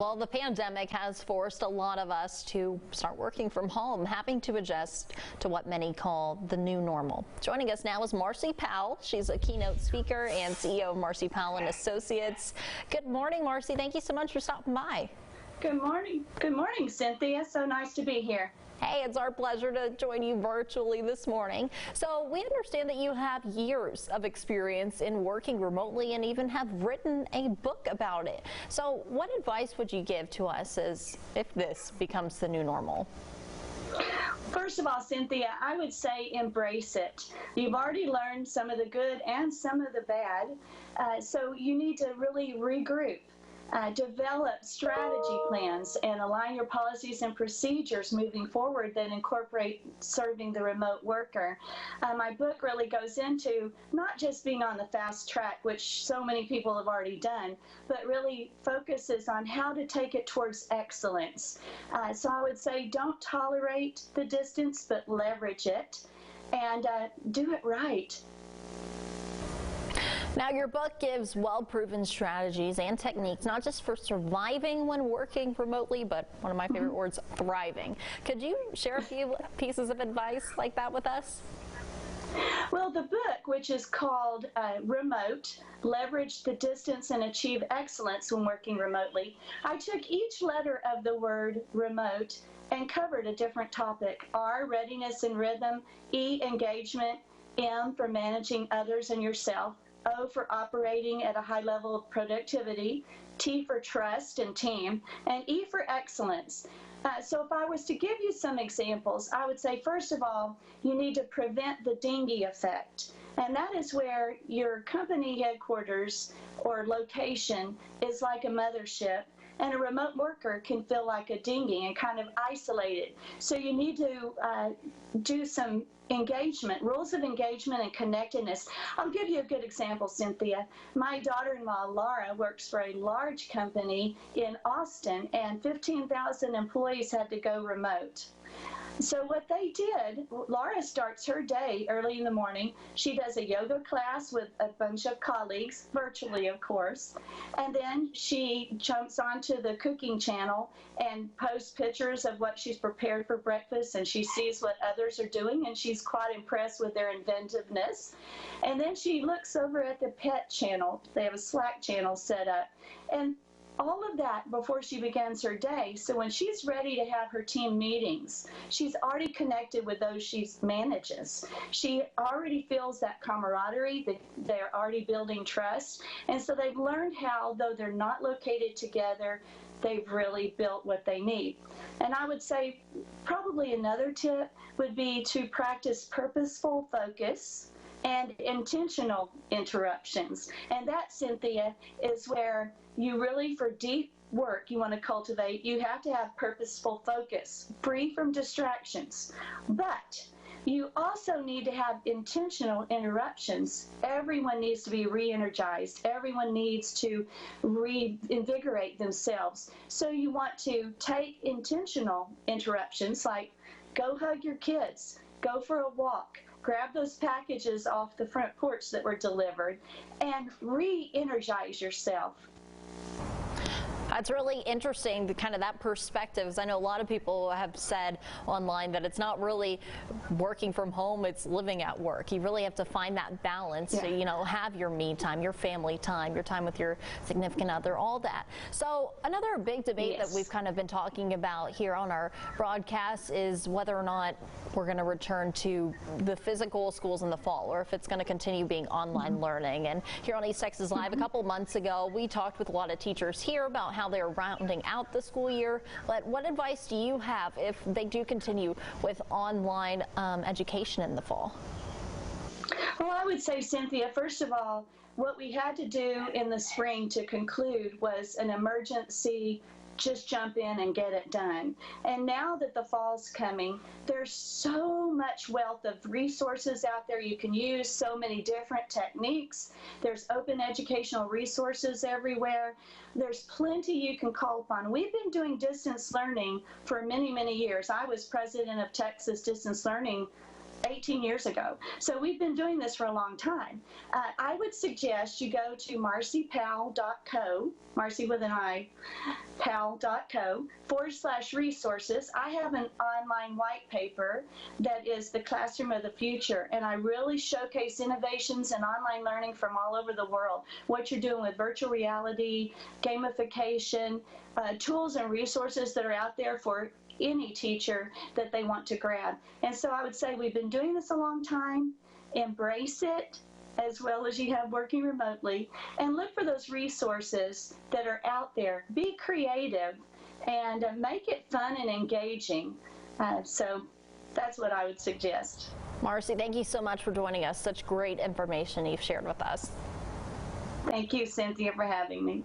Well, the pandemic has forced a lot of us to start working from home, having to adjust to what many call the new normal. Joining us now is Marci Powell. She's a keynote speaker and CEO of Marci Powell and Associates. Good morning, Marci. Thank you so much for stopping by. Good morning. Good morning, Cynthia. So nice to be here. Hey, it's our pleasure to join you virtually this morning. So we understand that you have years of experience in working remotely and even have written a book about it. So what advice would you give to us as if this becomes the new normal? First of all, Cynthia, I would say embrace it. You've already learned some of the good and some of the bad, so you need to really regroup. Develop strategy plans and align your policies and procedures moving forward that incorporate serving the remote worker. My book really goes into not just being on the fast track, which so many people have already done, but really focuses on how to take it towards excellence. So I would say don't tolerate the distance, but leverage it and do it right. Now, your book gives well-proven strategies and techniques, not just for surviving when working remotely, but one of my favorite words, thriving. Could you share a few pieces of advice like that with us? Well, the book, which is called Remote, Leverage the Distance and Achieve Excellence When Working Remotely, I took each letter of the word remote and covered a different topic. R, readiness and rhythm. E, engagement. M, for managing others and yourself. O for operating at a high level of productivity, T for trust and team, and E for excellence. So if I was to give you some examples, I would say, first of all, you need to prevent the dinghy effect. And that is where your company headquarters or location is like a mothership, and a remote worker can feel like a dinghy and kind of isolated. So you need to do some engagement, rules of engagement and connectedness. I'll give you a good example, Cynthia. My daughter-in-law, Laura, works for a large company in Austin, and 15,000 employees had to go remote. So what they did, Laura starts her day early in the morning. She does a yoga class with a bunch of colleagues, virtually of course, and then she jumps onto the cooking channel and posts pictures of what she's prepared for breakfast, and she sees what others are doing, and she's quite impressed with their inventiveness. And then she looks over at the pet channel. They have a Slack channel set up, and all of that before she begins her day. So when she's ready to have her team meetings, she's already connected with those she manages. She already feels that camaraderie, that they're already building trust. And so they've learned how, though they're not located together, they've really built what they need. And I would say probably another tip would be to practice purposeful focus and intentional interruptions. And that, Cynthia, is where you really, for deep work you want to cultivate, you have to have purposeful focus, free from distractions. But you also need to have intentional interruptions. Everyone needs to be re-energized. Everyone needs to reinvigorate themselves. So you want to take intentional interruptions, like go hug your kids, go for a walk, grab those packages off the front porch that were delivered, and re-energize yourself. That's really interesting, that perspective. I know a lot of people have said online that it's not really working from home, it's living at work. You really have to find that balance to, have your me time, your family time, your time with your significant other, all that. So another big debate that we've kind of been talking about here on our broadcast is whether or not we're going to return to the physical schools in the fall, or if it's going to continue being online learning. And here on East Texas Live a couple months ago, we talked with a lot of teachers here about how they're rounding out the school year. But what advice do you have if they do continue with online education in the fall? Well, I would say, Cynthia, first of all, what we had to do in the spring to conclude was an emergency, just jump in and get it done. And now that the fall's coming, there's so much wealth of resources out there you can use, so many different techniques. There's open educational resources everywhere. There's plenty you can call upon. We've been doing distance learning for many, many years. I was president of Texas Distance Learning 18 years ago. So we've been doing this for a long time. I would suggest you go to marcipowell.co, Marci with an I, powell.co/resources. I have an online white paper that is the classroom of the future, and I really showcase innovations in online learning from all over the world. What you're doing with virtual reality, gamification, tools and resources that are out there for any teacher that they want to grab. And so I would say we've been doing this a long time. Embrace it as well as you have working remotely, and look for those resources that are out there. Be creative and make it fun and engaging. So that's what I would suggest. Marci, thank you so much for joining us. Such great information you've shared with us. Thank you, Cynthia, for having me.